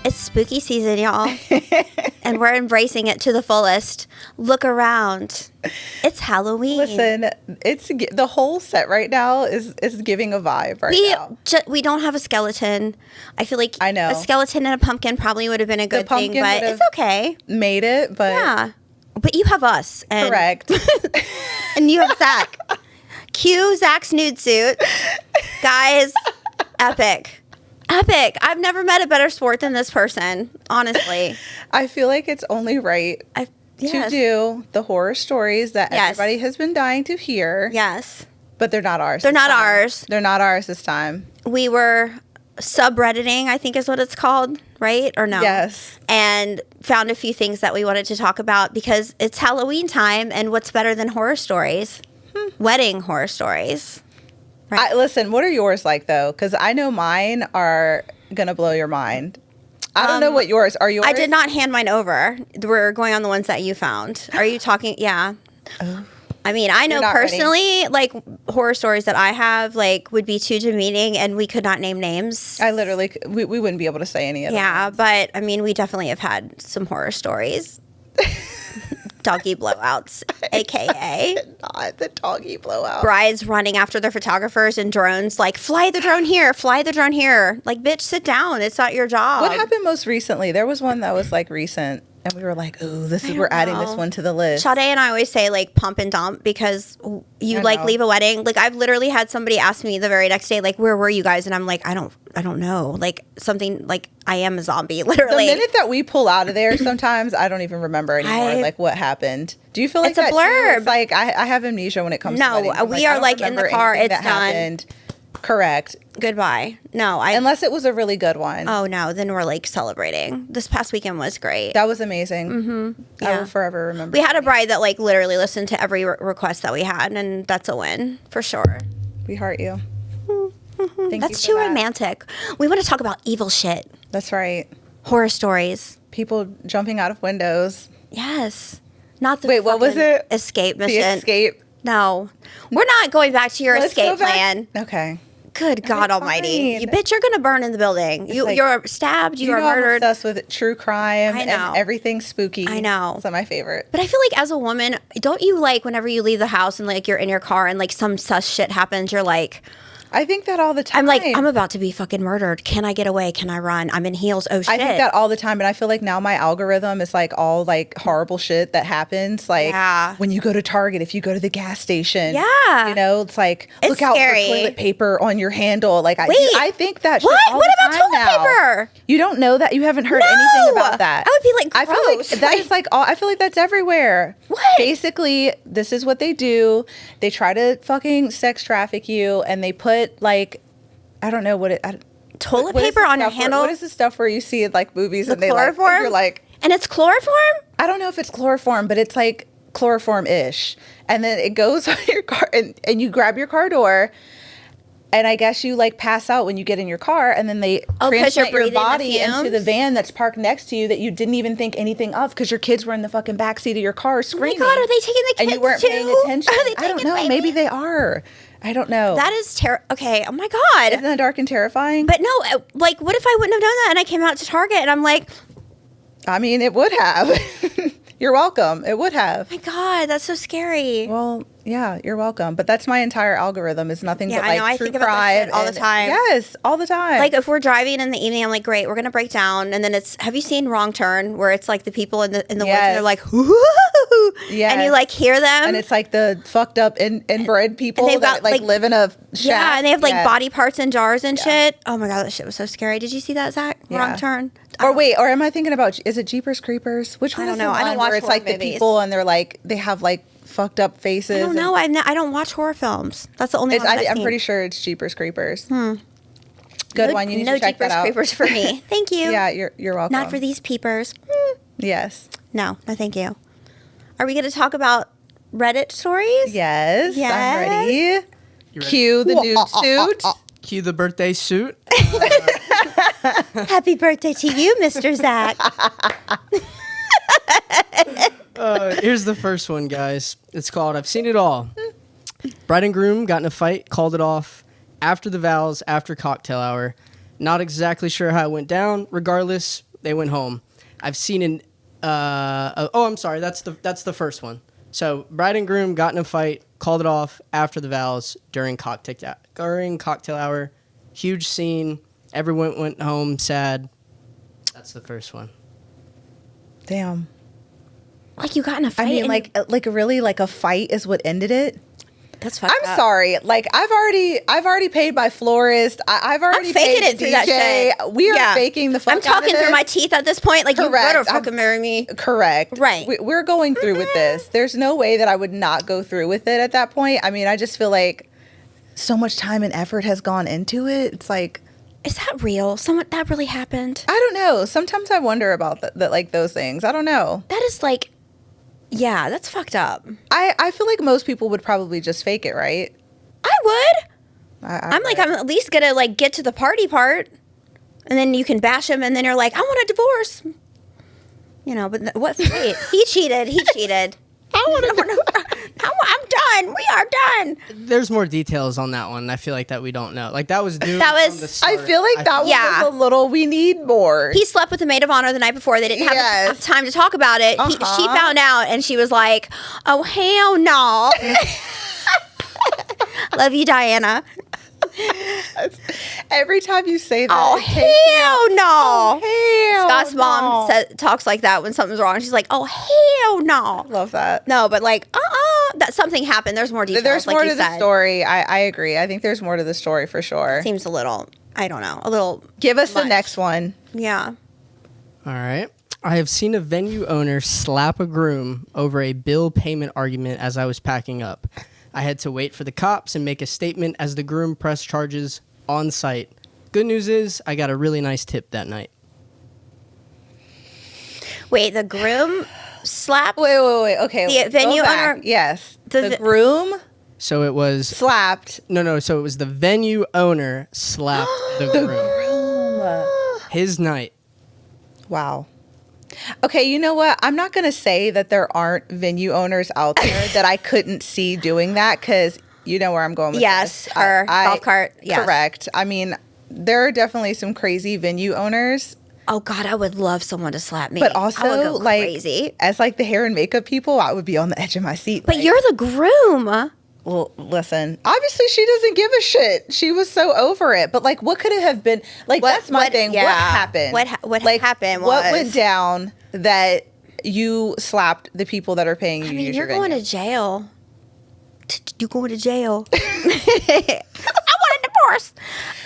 It's spooky season, y'all. And we're embracing it to the fullest. Look around. It's Halloween. Listen, it's the whole set right now is giving a vibe now. We don't have a skeleton. I feel like I know. A skeleton and a pumpkin probably would have been a good thing, but it's okay. Made it, but yeah. But you have us. And, correct. And you have Zach. Cue Zach's nude suit. Guys, epic. Epic. I've never met a better sport than this person, honestly. I feel like it's only right to do the horror stories that everybody has been dying to hear. Yes. But they're not ours. They're not ours. They're not ours this time. We were subredditing, I think is what it's called, right? Or no? Yes. And found a few things that we wanted to talk about because it's Halloween time, and what's better than horror stories? Wedding horror stories. Right. Listen, what are yours like, though? Because I know mine are going to blow your mind. I don't know what yours are. Yours? I did not hand mine over. We're going on the ones that you found. Are you talking? Yeah. Oh. I mean, I know personally, like, horror stories that I have, like, would be too demeaning, and we could not name names. I literally, we wouldn't be able to say any of them. Yeah, but, I mean, we definitely have had some horror stories. Doggy blowouts, a.k.a. Not the doggy blowout. Brides running after their photographers and drones, like, fly the drone here, fly the drone here. Like, bitch, sit down. It's not your job. What happened most recently? There was one that was, like, recent. And we were like, "Oh, we're adding this one to the list." Sade and I always say like pump and dump because you like leave a wedding. Like I've literally had somebody ask me the very next day, like, "Where were you guys?" And I'm like, "I don't know." Like something like I am a zombie, literally. The minute that we pull out of there, sometimes I don't even remember anymore. Like what happened? Do you feel like it's a blurb? Too? It's like I have amnesia when it comes. to weddings. We are like in the car. It's done. Happened. Correct. Goodbye. No, unless it was a really good one. Oh no, then we're like celebrating. This past weekend was great. That was amazing. Mm-hmm. Yeah. I will forever remember. We had a bride that like literally listened to every request that we had, and that's a win for sure. We heart you. Mm-hmm. That's too romantic. We want to talk about evil shit. That's right. Horror stories. People jumping out of windows. Yes. Not the what was it? Escape mission. The escape. No. We're not going back to your escape plan. Okay. Good God Almighty. You bitch, you're going to burn in the building. You're stabbed. You are murdered. I'm obsessed with true crime I know. And everything spooky. I know. It's my favorite. But I feel like as a woman, don't you like whenever you leave the house and like you're in your car and like some sus shit happens, you're like... I think that all the time. I'm like, I'm about to be fucking murdered. Can I get away? Can I run? I'm in heels. Oh, shit. I think that all the time. And I feel like now my algorithm is like all like horrible shit that happens. Like when you go to Target, if you go to the gas station. Yeah. You know, it's like, look out for toilet paper on your handle. Like, I think that shit all what the about time toilet now. paper? You don't know that? You haven't heard anything about that? I would be like, gross. I feel like that is like all, I feel like that's everywhere. What? Basically, this is what they do. They try to fucking sex traffic you and they put like, I don't know what it... toilet paper on your handle? What is the stuff where you see in like movies and they chloroform? Like, you're like... And it's chloroform? I don't know if it's chloroform, but it's like chloroform-ish. And then it goes on your car and you grab your car door and I guess you like pass out when you get in your car and then they transplant your body into the van that's parked next to you that you didn't even think anything of because your kids were in the fucking backseat of your car screaming. Oh my God, are they taking the kids and you weren't too? paying attention. Are they I don't know. babies? Maybe they are. I don't know. That is okay. Oh my God. Isn't that dark and terrifying? But no, like, what if I wouldn't have done that and I came out to Target and I'm like... I mean, it would have. You're welcome. It would have. Oh my God, that's so scary. Well, yeah, you're welcome. But that's my entire algorithm is nothing but like I true think about crime that shit all the time. Yes, all the time. Like if we're driving in the evening, I'm like, great, we're gonna break down, and then it's. Have you seen Wrong Turn, where it's like the people in the woods and they're like, whoo, and you like hear them, and it's like the fucked up inbred people that like live in a shack. Yeah, and they have like body parts in jars and shit. Oh my God, that shit was so scary. Did you see that, Zach? Wrong Turn. Or am I thinking about? Is it Jeepers Creepers? Which one? I don't know. I don't watch where it's like movies. The people and they're like they have like fucked up faces. I don't know. I don't watch horror films. That's the only one I've seen. I'm pretty sure it's Jeepers Creepers. Good one. You need to check that out. No Jeepers Creepers for me. Thank you. Yeah, you're welcome. Not for these peepers. Yes. No, thank you. Are we going to talk about Reddit stories? Yes. I'm ready. Cue the nude suit. Cue the birthday suit. Happy birthday to you, Mr. Zach. Here's the first one, guys. It's called I've Seen It All. Bride and groom got in a fight, called it off. After the vows, after cocktail hour. Not exactly sure how it went down. Regardless, They went home. I've seen an. I'm sorry. That's the first one. So bride and groom got in a fight, called it off after the vows during cocktail hour. Huge scene. Everyone went home sad. That's the first one. Damn. Like you got in a fight. I mean, like really, like a fight is what ended it. That's fucked I'm up. sorry. Like I've already paid my florist. I've already faking paid it the through that DJ. shit. We are Yeah. faking the fuck I'm talking out of through this. my teeth at this point. Like Correct. you better fucking marry me. Correct. Right. We're going through with this. There's no way that I would not go through with it at that point. I mean, I just feel like so much time and effort has gone into it. It's like, Is that real? That really happened? I don't know. Sometimes I wonder about that, like those things. I don't know. That is like, yeah, that's fucked up. I feel like most people would probably just fake it, right? I would. I'm I'm at least gonna like get to the party part, and then you can bash him, and then you're like, I want a divorce. You know, but what? Wait, he cheated. He cheated. I'm done. We are done. There's more details on that one. I feel like that we don't know. Like that was due. That was- From the start. I feel like that one Yeah. was a little. We need more. He slept with the maid of honor the night before. They didn't have Yes. time to talk about it. She Uh-huh. found out, and she was like, "Oh hell no." Love you, Diana. Every time you say that, Oh it takes me out. hell no. Hell Scott's no. mom talks like that when something's wrong. She's like, "Oh hell no." Love that. No, but like, that something happened. There's more details. There's like more you to the said. story. I agree. I think there's more to the story for sure. Seems a little. I don't know. A little. Give us the much. next one. Yeah. All right. I have seen a venue owner slap a groom over a bill payment argument as I was packing up. I had to wait for the cops and make a statement as the groom pressed charges on site. Good news is I got a really nice tip that night. Wait, the groom slapped. Wait. Okay. The venue go back. owner- Yes. The The groom So it was slapped no. So it was the venue owner slapped the groom. groom. His night. Wow. Okay, you know what? I'm not going to say that there aren't venue owners out there that I couldn't see doing that because you know where I'm going with Yes, this. our golf cart, yes. Correct. I mean, there are definitely some crazy venue owners, Oh God, I would love someone to slap me. but I would also go like crazy. as like the hair and makeup people, I would be on the edge of my seat. But like, you're the groom. well, listen. Obviously, she doesn't give a shit. She was so over it. But like, what could it have been? Like, that's my thing. yeah. What happened? What like, happened What was- went down that you slapped the people that are paying you? I to mean, use you're your going venue? to jail. You're going to jail. I want a divorce.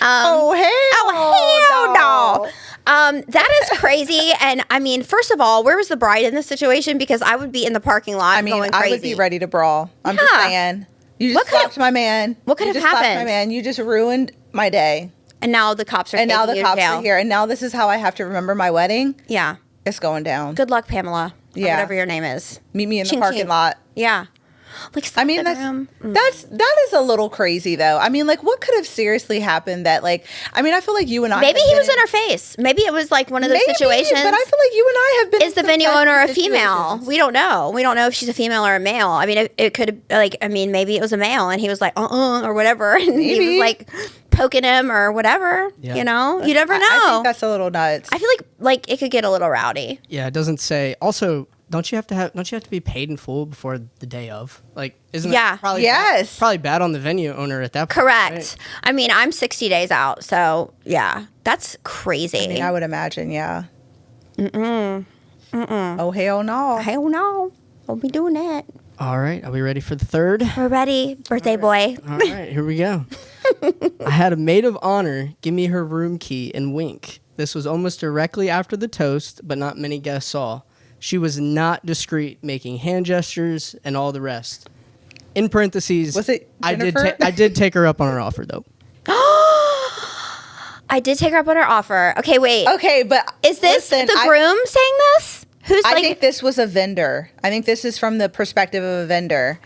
Oh hell no. That is crazy. And I mean, first of all, where was the bride in this situation? Because I would be in the parking lot I mean, going crazy. I would be ready to brawl. I'm just Yeah. saying. You What just could've- slapped my man. what could You have just slapped happened? my man. You just ruined my day. And now the cops are And now taking the you to cops jail. are here. And now this is how I have to remember my wedding. Yeah. It's going down. Good luck, Pamela. Or Yeah. whatever your name is. Meet me in the Ching, parking ching. lot. Yeah. Like, I mean, slap that's the groom. that is a little crazy though. I mean, like, what could have seriously happened that, like, I mean, I feel like you and I Maybe have he been was in her face. Maybe it was like one of those Maybe, situations. but I feel like you and I have been. Is in the some venue tough owner a female? situations. We don't know. We don't know if she's a female or a male. I mean, it could like. I mean, maybe it was a male, and he was like, or whatever, and he Maybe. was like poking him or whatever. Yeah. You know, you never know. I think that's a little nuts. I feel like it could get a little rowdy. Yeah, it doesn't say. Also, don't you have to be paid in full before the day of? Like, isn't Yeah. that probably Yes. probably bad on the venue owner at that point? Correct. right? I mean, I'm 60 days out, so yeah, that's crazy. I mean, I would imagine, yeah. Oh hell no! Hell no, don't be doing that. All right, are we ready for the third? We're ready, birthday boy. All right, here we go. I had a maid of honor give me her room key and wink. This was almost directly after the toast, but not many guests saw. She was not discreet, making hand gestures and all the rest. In parentheses, Was it Jennifer? I did take her up on her offer, though. I did take her up on her offer. Okay, wait. Okay, but Is this listen, the groom saying this? Who's I like? think this was a vendor. I think this is from the perspective of a vendor.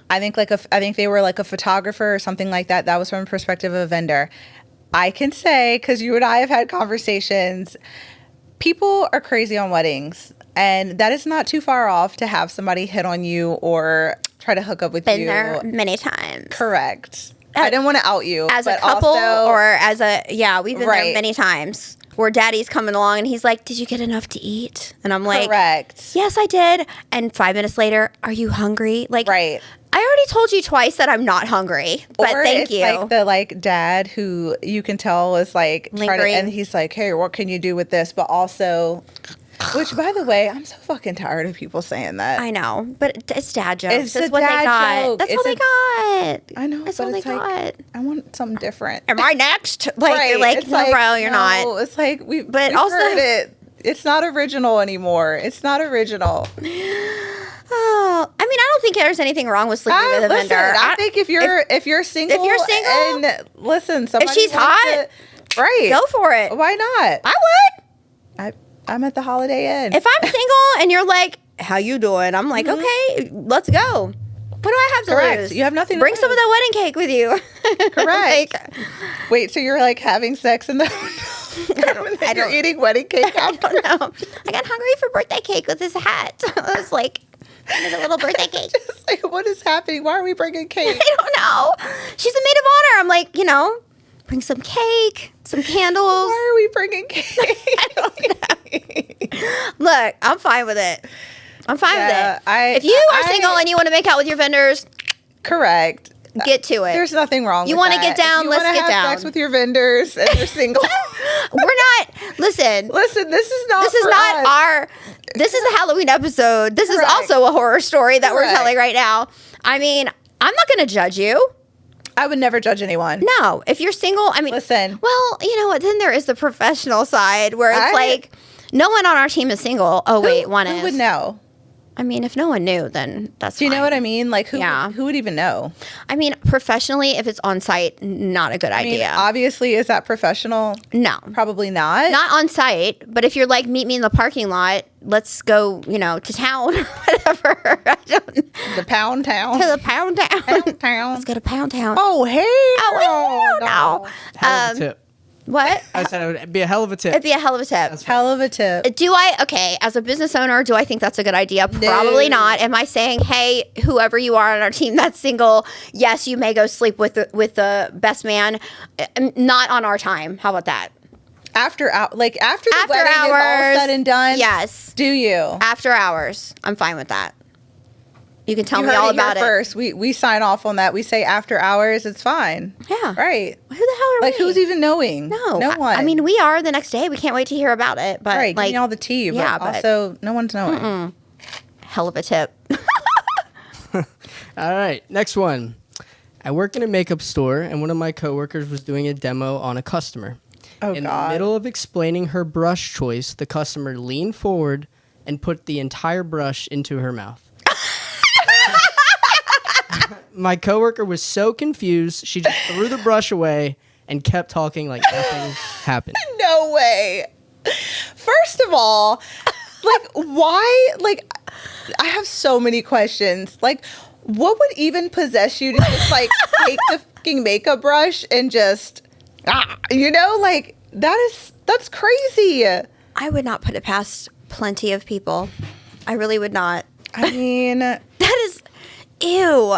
I think I think they were like a photographer or something like that. That was from the perspective of a vendor. I can say, because you and I have had conversations, people are crazy on weddings, and that is not too far off to have somebody hit on you or try to hook up with been you. there many times. Correct. I didn't want to out you As a but couple also, or as a we've been Right. there many times. where daddy's coming along and he's like, did you get enough to eat? And I'm like, correct. Yes, I did. And 5 minutes later, are you hungry? Like, right. I already told you twice that I'm not hungry, but or thank it's you. like the like dad who you can tell is like lingering, and he's like, hey, what can you do with this? But also, which by the way, I'm so fucking tired of people saying that. I know, but it's dad jokes. It's That's a what they dad got. joke. That's It's all they got. I know, That's but all they it's like, got. I want something different. Am I next? Like, right. you're like, It's no, bro, you're no, not. It's like But we've also- heard it. It's not original anymore. It's not original. Oh, I mean, I don't think there's anything wrong with sleeping with a Listen, vendor. I think if you're single, and listen, somebody if she's wants hot, to, right, go for it. Why not? I would. I'm at the Holiday Inn. If I'm single and you're like, how you doing? I'm like, okay, let's go. What do I have to Correct. lose? You have nothing to Bring lose. some of that wedding cake with you. Correct. Like, wait, so you're like having sex in the I you're don't- eting wedding cake? I don't know. I got hungry for birthday cake with this hat. I was like, there's a little birthday cake. Just like, what is happening? Why are we bringing cake? I don't know. She's a maid of honor. I'm like, bring some cake, some candles. Why are we bringing cake? I don't know. Look, I'm fine with it. I'm fine with it. If you are single and you want to make out with your vendors, correct. get to it. There's nothing wrong. You want wanna to get down, You let's wanna get have down. Sex with your vendors and you're single. We're not. Listen. Listen, this is not. This is for not us. our. This is a Halloween episode. This is Correct. also a horror story that we're Correct. telling right now. I mean, I'm not going to judge you. I would never judge anyone. No, if you're single, I mean, Listen. Well, you know what? Then there is the professional side where it's like, no one on our team is single. Oh wait, one who is. would know? I mean, if no one knew, then that's. Do you know fine. what I mean? Like, who? Yeah. Who would even know? I mean, professionally, if it's on site, not a good I mean, idea. obviously, is that professional? No, Probably not. not on site. But if you're like, meet me in the parking lot. Let's go, to town or whatever. I don't. The Pound Town. To the Pound Town. Pound Town. Let's go to Pound Town. Oh, hey. Oh, no. Hell of a tip. What? I said it would be a hell of a tip. It'd be a hell of a tip. Hell of a tip. As a business owner, do I think that's a good idea? Probably not. Am I saying, hey, whoever you are on our team that's single, yes, you may go sleep with the best man. Not on our time. How about that? After the After wedding is all hours, said and done. yes. Do you? After hours, I'm fine with that. You can tell You me heard all it here about it. first. We sign off on that. We say after hours, it's fine. Yeah. Right. Who the hell are Like, we? who's even knowing? No. No one. I mean, we are the next day. We can't wait to hear about it. But right. like, Give me all the tea. But yeah, but- also, no one's knowing. hell of a tip. All right, next one. I work in a makeup store, and one of my coworkers was doing a demo on a customer. Oh, in God. the middle of explaining her brush choice, the customer leaned forward and put the entire brush into her mouth. My coworker was so confused, she just threw the brush away and kept talking like nothing happened. No way. First of all, like, why? Like, I have so many questions. Like, what would even possess you to just, like, take the fucking makeup brush and just, like, that's crazy. I would not put it past plenty of people. I really would not. I mean, That is, ew.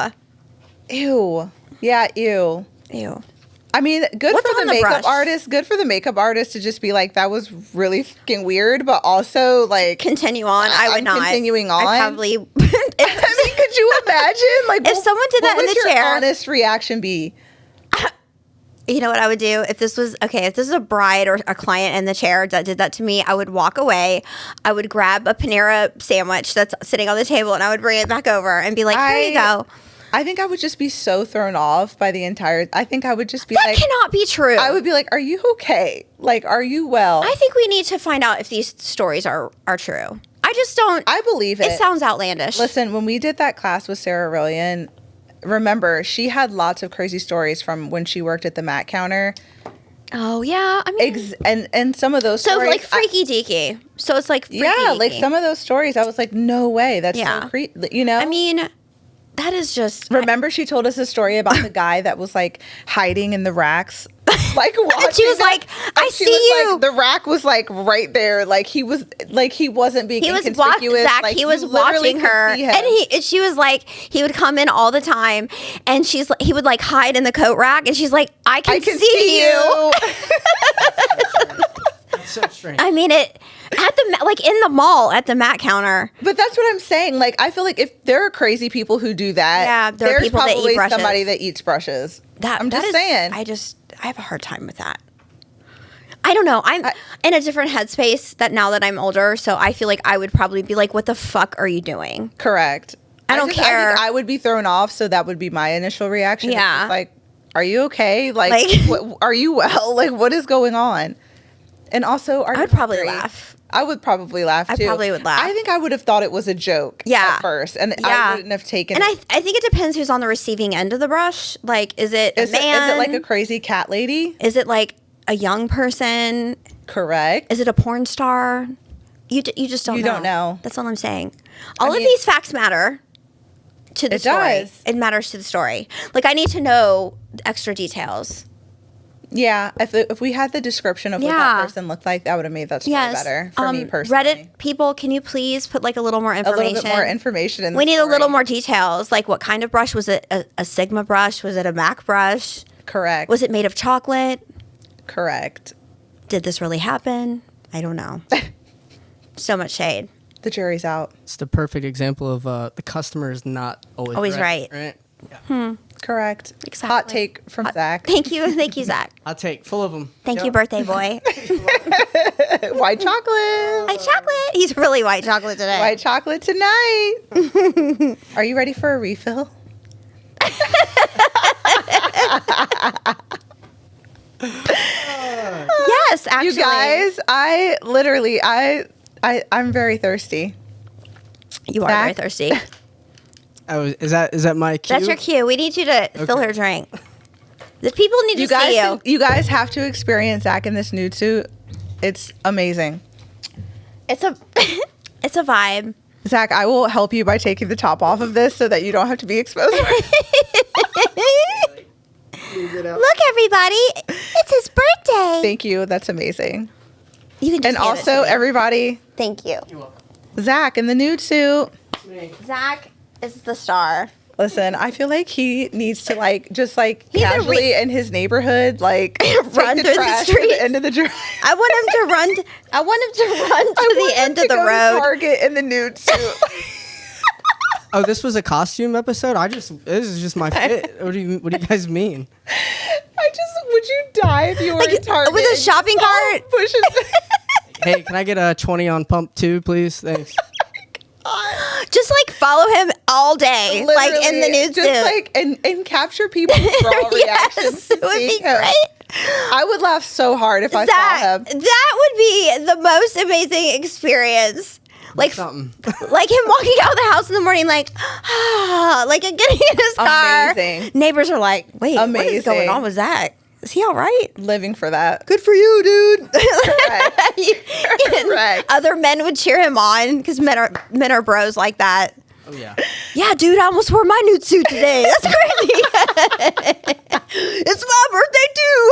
ew. Yeah, ew. Ew. I mean, good What's for the on the makeup brush? artist. Good for the makeup artist to just be like, that was really fucking weird, but also, like, Continue on. I would I'm not. continuing on. I probably. I mean, could you imagine? Like, If someone did that what in would the your chair- honest reaction be? You know what I would do if this was if this is a bride or a client in the chair that did that to me, I would walk away. I would grab a Panera sandwich that's sitting on the table and I would bring it back over and be like, here you go. I think I would just be so thrown off by the entire. I think I would just be That like, cannot be true. I would be like, are you okay? Like, are you well? I think we need to find out if these stories are true. I just don't. I believe it. It sounds outlandish. Listen, when we did that class with Sarah Rillian, remember, she had lots of crazy stories from when she worked at the mat counter. Oh yeah, I mean, And some of those so stories, like freaky deaky. So it's like freaky yeah, like deaky. some of those stories, I was like, no way, that's Yeah. so creepy. You know, I mean, that is just. remember she told us a story about the guy that was like hiding in the racks, like watching. she was them, like, and "I she see was you." Like, the rack was like right there, like he wasn't being He was inconspicuous. Zach. Like, he was you literally watching could her, see him. and she was like, he would come in all the time, and he would like hide in the coat rack, and she's like, I can see you. That's So strange. I mean, it at the like in the mall at the mat counter. But that's what I'm saying. Like, I feel like if there are crazy people who do that, Yeah, there are there's people that eat probably brushes. somebody that eats brushes. I'm just saying. I have a hard time with that. I don't know. I'm in a different headspace that now that I'm older, so I feel like I would probably be like, "What the fuck are you doing?" Correct. I don't care. I think I would be thrown off, so that would be my initial reaction. Yeah. It's just like, are you okay? Like, are you well? Like, what is going on? And also, I would probably laugh. I would probably laugh too. I probably would laugh. I think I would have thought it was a joke at first, and I wouldn't have taken and it. I think it depends who's on the receiving end of the brush. Like, is it a man? Is it like a crazy cat lady? Is it like a young person? Correct. Is it a porn star? You just don't know. You don't know. That's all I'm saying. All of these facts matter to the story. Does. It matters to the story. Like, I need to know extra details. Yeah, if we had the description of what that person looked like, that would have made that story better for me personally. Reddit people, can you please put like a little more information? A little bit more information in the We need story. a little more details. Like, what kind of brush? Was it a Sigma brush? Was it a MAC brush? Correct. Was it made of chocolate? Correct. Did this really happen? I don't know. So much shade. The jury's out. It's the perfect example of the customer is not always right. right. Yeah. Correct. Exactly. Hot take from Zach. Thank you, Zach. I'll take full of them. Thank you, birthday boy. White chocolate. White chocolate. He's really white chocolate today. White chocolate tonight. Are you ready for a refill? Yes, actually. You guys, I'm very thirsty. You are Zach? very thirsty. Oh, is that my cue? That's your cue. We need you to fill her drink. The people need to see you. You guys have to experience Zach in this nude suit. It's amazing. It's a it's a vibe. Zach, I will help you by taking the top off of this so that you don't have to be exposed. Look, everybody. It's his birthday. Thank you. That's amazing. You can just And hand it also, to me. everybody, Thank you. You're welcome. Zach in the nude suit. Zach is the star. Listen, I feel like he needs to just He's a casually in his neighborhood, run through the to streets. the end of the drive. I want him to run. I want him to run to the end of the go to road. Target in the nude suit. Oh, this was a costume episode. This is just my fit. What do you guys mean? Would you die if you were in Target with a and shopping saw cart? Pushes. Hey, can I get a 20 on pump too, please? Thanks. Just follow him all day, in the nude suit. And capture people's raw reactions. It would be great. I would laugh so hard if I saw him. That would be the most amazing experience. Something. Like him walking out of the house in the morning, and getting in his car. Amazing. Neighbors are like, wait, what is Amazing. going on with Zach? Is he all right? Living for that. Good for you, dude. Correct. Correct. Other men would cheer him on because men are bros like that. Oh yeah. Yeah, dude, I almost wore my nude suit today. That's crazy. It's my birthday too.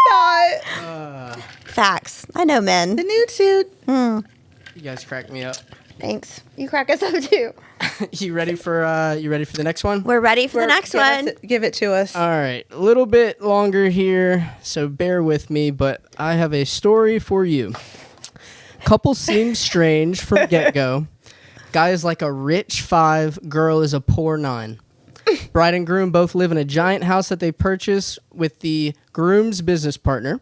Not Facts. I know men. the nude suit. You guys crack me up. Thanks. You crack us up too. You ready for the next one? We're ready for the next one. Give it to us. All right, a little bit longer here, so bear with me, but I have a story for you. Couple seems strange from get-go. Guy is like a rich 5, girl is a poor 9. Bride and groom both live in a giant house that they purchase with the groom's business partner.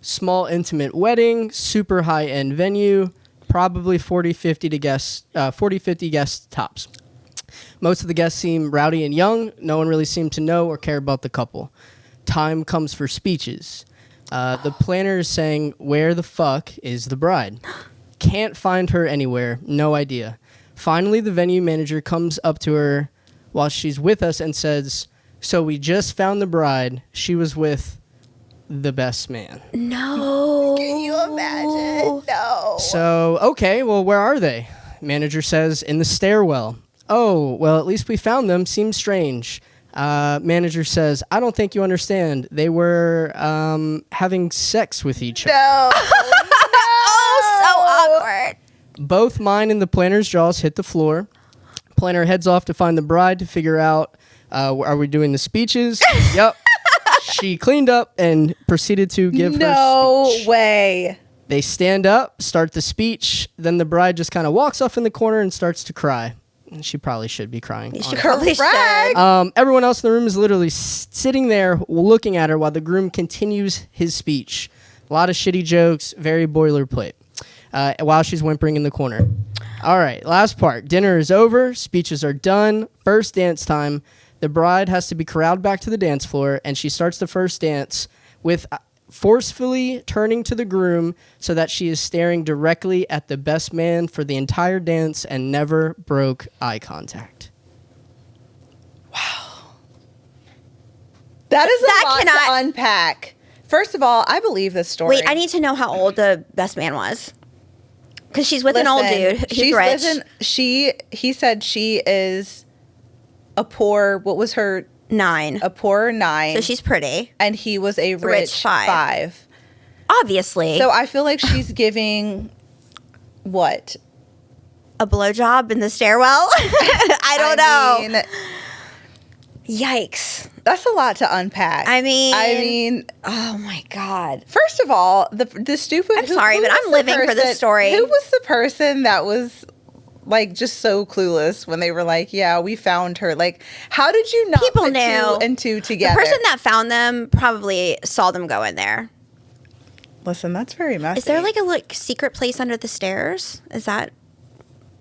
Small intimate wedding, super high-end venue, probably 40-50 guests tops. Most of the guests seem rowdy and young. No one really seemed to know or care about the couple. Time comes for speeches. The planner is saying, "Where the fuck is the bride?" Can't find her anywhere. No idea. Finally, the venue manager comes up to her while she's with us and says, "So we just found the bride. She was with the best man." No. Can you imagine? No. So, okay, well, where are they? Manager says, "In the stairwell." Oh, well, at least we found them. Seems strange. Manager says, "I don't think you understand. They were having sex with each other." No. Oh, so awkward. Both mine and the planner's jaws hit the floor. Planner heads off to find the bride to figure out, are we doing the speeches? Yep. She cleaned up and proceeded to give her No speech. way. They stand up, start the speech. Then the bride just kind of walks off in the corner and starts to cry. And she probably should be crying. She probably Correct. should. Everyone else in the room is literally sitting there looking at her while the groom continues his speech. A lot of shitty jokes, very boilerplate, while she's whimpering in the corner. All right, last part. Dinner is over. Speeches are done. First dance time. The bride has to be corralled back to the dance floor, and she starts the first dance with forcefully turning to the groom so that she is staring directly at the best man for the entire dance and never broke eye contact. That is That a lot cannot- to unpack. First of all, I believe this story. Wait, I need to know how old the best man was. Because she's with an old dude. He's rich. He said she is a poor, what was her, 9. a poor 9. So she's pretty. and he was a rich, 5. 5. Obviously. So I feel like she's giving what? A blowjob in the stairwell? I don't know. Mean, Yikes. that's a lot to unpack. I mean, oh my God. first of all, the stupid. I'm sorry, but was I'm the living for this person- story. Who was the person that was like just so clueless when they were like, "Yeah, we found her." Like, how did you not People put knew. 2 and 2 together? The person that found them probably saw them go in there. Listen, that's very messy. Is there like a secret place under the stairs? Is that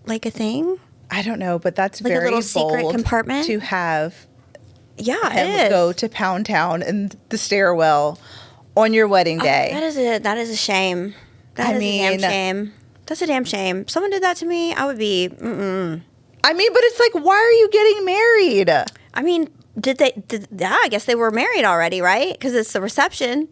like a thing? I don't know, but that's Like a very little secret bold compartment? to have Yeah, him it is. go to Pound Town in the stairwell on your wedding day. That is a shame. That is a damn shame. That's a damn shame. Someone did that to me, I would be. I mean, but it's like, why are you getting married? I mean, yeah, I guess they were married already, right? Because it's the reception.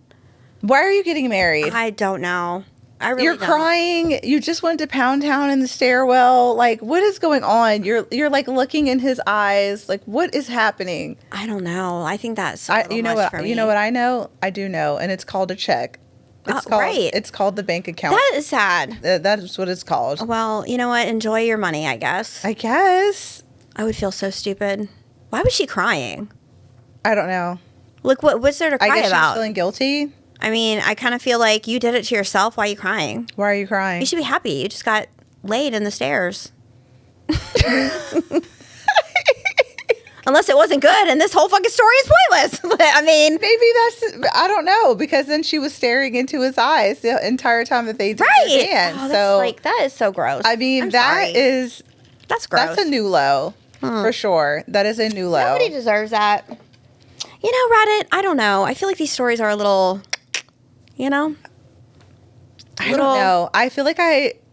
Why are you getting married? I don't know. I really You're don't. crying. You just went to Pound Town in the stairwell. Like, what is going on? You're like looking in his eyes. Like, what is happening? I don't know. I think that's a little much for me. You know what I know? I do know, and it's called a check. It's called, right. It's called the bank account. That is sad. That is what it's called. Well, you know what? Enjoy your money, I guess. I guess. I would feel so stupid. Why was she crying? I don't know. Look, what's there to cry I guess she's about? feeling guilty. I mean, I kind of feel like you did it to yourself. Why are you crying? Why are you crying? You should be happy. You just got laid in the stairs. Unless it wasn't good and this whole fucking story is pointless. I mean, Maybe that's, I don't know, because then she was staring into his eyes the entire time that they did right. the dance. Oh, that's so, like, that is so gross. I mean, I'm that sorry. is, That's gross. that's a new low, for sure. That is a new low. Nobody deserves that. You know, Reddit, I don't know. I feel like these stories are a little, you know? I don't know. I feel like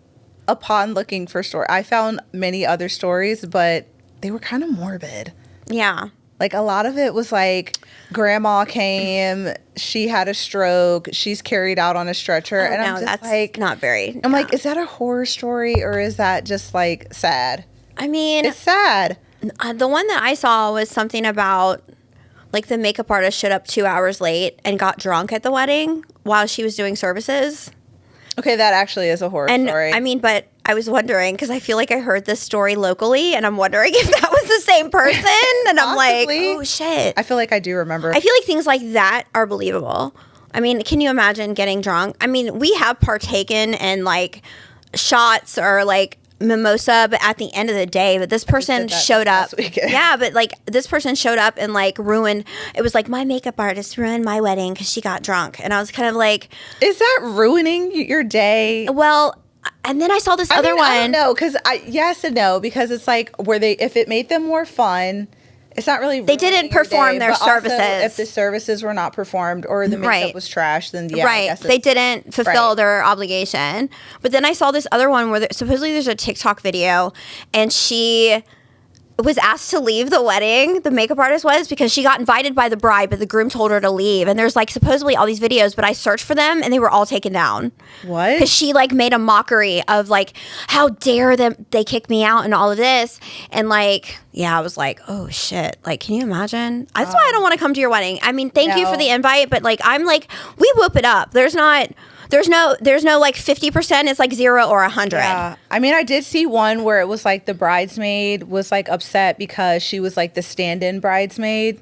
upon looking for story, I found many other stories, but they were kind of morbid. Yeah. Like, a lot of it was like, grandma came, she had a stroke, she's carried out on a stretcher. Oh, and I'm no, just that's like, not very. I'm like, is that a horror story or is that just like sad? I mean, It's sad. the one that I saw was something about like the makeup artist showed up 2 hours late and got drunk at the wedding while she was doing services. Okay, that actually is a horror And story. I mean, but I was wondering because I feel like I heard this story locally and I'm wondering if that was the same person. And I'm like, Possibly. oh shit. I feel like I do remember. I feel like things like that are believable. I mean, can you imagine getting drunk? I mean, we have partaken in like shots or like mimosa, but at the end of the day, but this person did that showed up. last weekend. Yeah, but like this person showed up and like ruined. It was like my makeup artist ruined my wedding because she got drunk, and I was kind of like, Is that ruining your day? well. And then I saw this other I one. don't know, because yes and no, because it's like, if it made them more fun, it's not really. They didn't ruining your perform day, their but also services. if the services were not performed or the makeup Right. was trash, then yeah, I right. guess They didn't fulfill Right. their obligation. But then I saw this other one where supposedly there's a TikTok video and she was asked to leave the wedding, the makeup artist was, because she got invited by the bride, but the groom told her to leave. And there's like supposedly all these videos, but I searched for them and they were all taken down. What? Because she like made a mockery of like, how dare them, they kick me out and all of this. And like, yeah, I was like, oh shit. Like, can you imagine? That's why I don't want to come to your wedding. I mean, thank you No. for the invite, but like, I'm like, we whoop it up. There's no like 50%. It's like 0 or 100. Yeah. I mean, I did see one where it was like the bridesmaid was like upset because she was like the stand-in bridesmaid.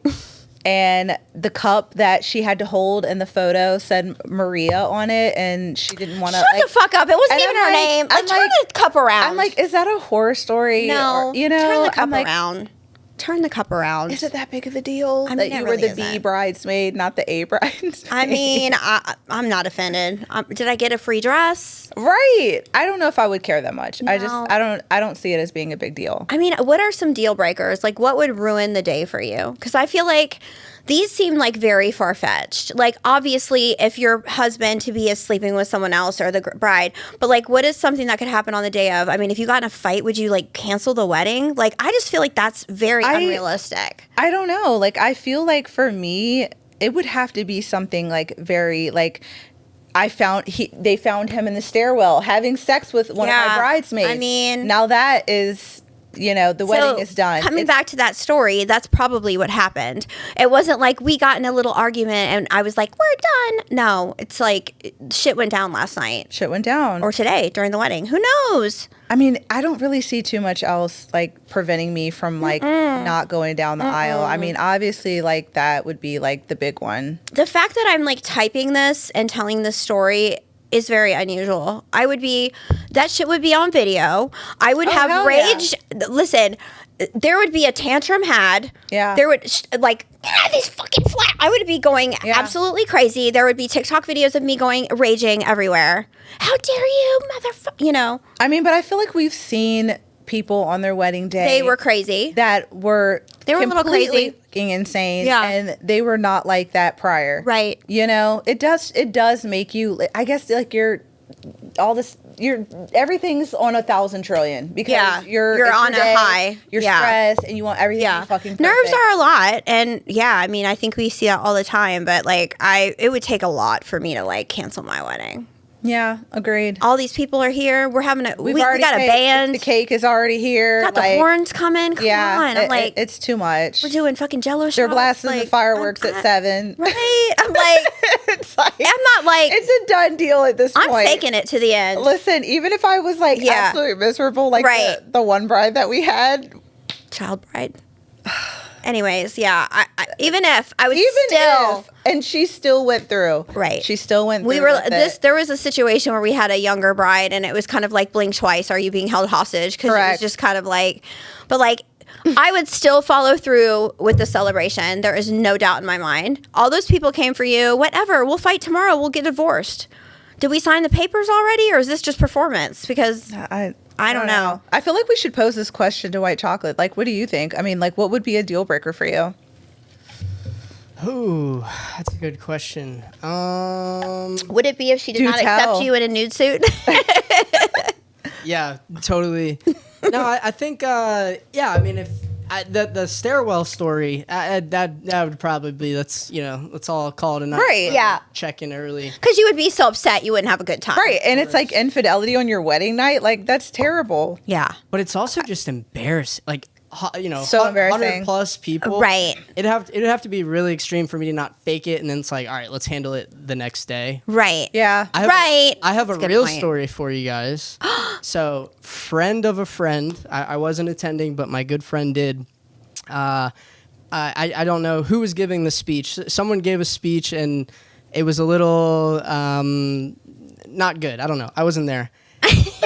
and the cup that she had to hold in the photo said Maria on it, and she didn't want to. Shut the fuck up! It wasn't and even I'm her like- name. I'm Turn like- the cup around. I'm like, is that a horror story? no, Or, you know, turn the cup I'm like, around. Turn the cup around. is it that big of a deal I mean, that it you really were the B isn't. bridesmaid, not the A bridesmaid? I mean, I'm not offended. Did I get a free dress? right? I don't know if I would care that much. No. I don't see it as being a big deal. I mean, what are some deal breakers? Like, what would ruin the day for you? Because I feel like these seem like very far fetched. Like, obviously, if your husband to be is sleeping with someone else or the bride, but like, what is something that could happen on the day of? I mean, if you got in a fight, would you like cancel the wedding? Like, I just feel like that's very unrealistic. I don't know. Like, I feel like for me, it would have to be something like very like. They found him in the stairwell having sex with one of my bridesmaids. I mean, now that is, the wedding is done. Coming back to that story, that's probably what happened. It wasn't like we got in a little argument and I was like, we're done. No, it's like shit went down last night Shit went down. or today during the wedding. Who knows? I mean, I don't really see too much else like preventing me from like not going down the aisle. I mean, obviously, like that would be like the big one. The fact that I'm like typing this and telling this story is very unusual. That shit would be on video. I would have hell rage. Listen, there would be a tantrum had. Yeah. There would these fucking flat. I would be going Yeah. absolutely crazy. There would be TikTok videos of me going raging everywhere. How dare you, motherfucker? I mean, but I feel like we've seen people on their wedding day. They were crazy. That were They were a little completely crazy. fucking insane. Yeah. And they were not like that prior. Right. It does make you, I guess, like everything's on 1,000 trillion because Yeah. you're You're it's on your a day, high. You're Yeah. stressed and you want everything to be fucking perfect. Nerves are a lot, and I mean, I think we see that all the time. But like, it would take a lot for me to like cancel my wedding. Yeah, agreed. All these people are here. We're having we already got a paid. band. The cake is already here. Got the horns coming. Come on. I'm like, it's too much. we're doing fucking Jello shots. They're blasting the like, fireworks at 7. Right. I'm like, It's like I'm not like, it's a done deal at this I'm point. faking it to the end. Listen, even if I was like Yeah. absolutely miserable, like Right. the one bride that we had, Child bride. Anyways, yeah. I even if I would even still. if, and she still went through. Right. She still went through. We were with it. there was a situation where we had a younger bride and it was kind of like blink twice, are you being held hostage? Because it was Correct. just kind of like, but like I would still follow through with the celebration. There is no doubt in my mind. All those people came for you. Whatever. We'll fight tomorrow. We'll get divorced. Did we sign the papers already, or is this just performance? Because I don't know. I feel like we should pose this question to White Chocolate. Like, what do you think? I mean, like, what would be a deal breaker for you? Ooh, that's a good question. Would it be if she did Do not tell. accept you in a nude suit? Yeah, totally. No, I think, I mean, if the stairwell story, that would probably be, let's all call it a night. Right, yeah. Check in early. Because you would be so upset you wouldn't have a good time. Right. And it's like infidelity on your wedding night. Like, that's terrible. Yeah. But it's also just embarrassing. Like, So embarrassing. 100 plus people. Right. It'd have to be really extreme for me to not fake it, and then it's like, all right, let's handle it the next day. Right. Yeah. I have That's a a good real point. story for you guys. So, friend of a friend, I wasn't attending, but my good friend did. I don't know who was giving the speech. Someone gave a speech, and it was a little not good. I don't know. I wasn't there.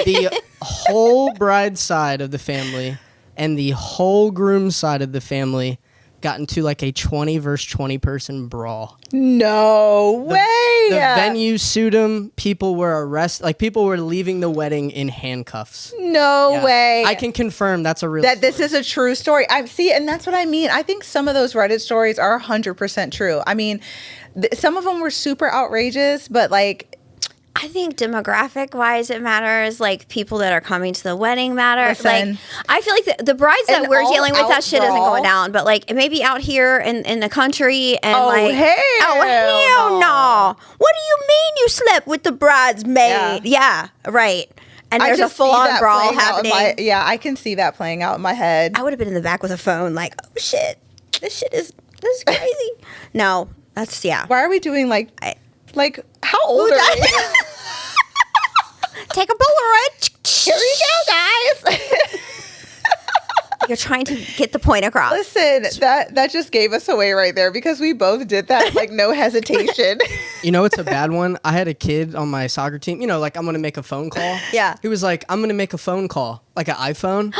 The whole bride side of the family and the whole groom side of the family got into like a 20 versus 20 person brawl. No way. The venue sued him. People were arrested. Like, people were leaving the wedding in handcuffs. No Yeah. way. I can confirm that's a real that story. this is a true story. I see, and that's what I mean. I think some of those Reddit stories are 100% true. I mean, some of them were super outrageous, but like, I think demographic wise, it matters. Like, people that are coming to the wedding matter. Listen. Like, I feel like the brides that An we're dealing with, that shit isn't all-out going down. But like, maybe out here in the country and Oh, like, hell hell no! What do you mean you slept with the bridesmaid? Yeah, right. And there's a just see full on that brawl playing out in happening. I can see that playing out in my head. I would have been in the back with a phone, like, oh shit, this is crazy. No, that's Why are we doing like how old Who are died? we? Take a Polaroid. Here we go, guys. You're trying to get the point across. Listen, that just gave us away right there because we both did that, like, no hesitation. You know, it's a bad one. I had a kid on my soccer team, you know, like, I'm going to make a phone call. Yeah. He was like, I'm going to make a phone call, like an iPhone.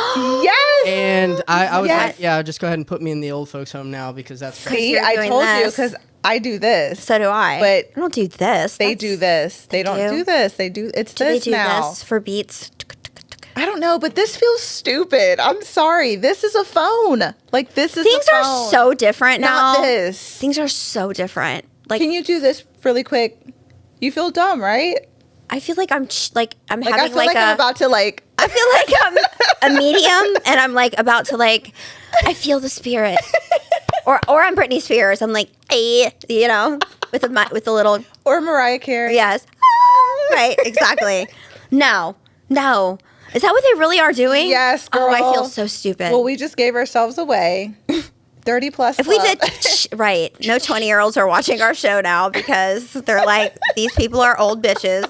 Yes. And I was Yes. like, yeah, just go ahead and put me in the old folks home now because that's great. See, you're I doing told you this. because I do this. So do I. But I don't do this. They do this. They don't do? do this. They do. It's Do they this do now. this for beats? I don't know, but this feels stupid. I'm sorry. This is a phone. Like, this is Things a are phone. so different now. Not this. Things are so different. Like, Can you do this really quick? You feel dumb, right? I feel like I'm Like, having I feel like I'm about to, like... I feel like I'm a medium and I'm like about to like I feel the spirit. Or I'm Britney Spears. I'm like, hey, you know, with the little Or Mariah Carey. yes. Right, exactly. No. Is that what they really are doing? Yes, girl. Oh, I feel so stupid. Well, we just gave ourselves away. 30 plus if we club. did right, no 20-year-olds are watching our show now because they're like, these people are old bitches.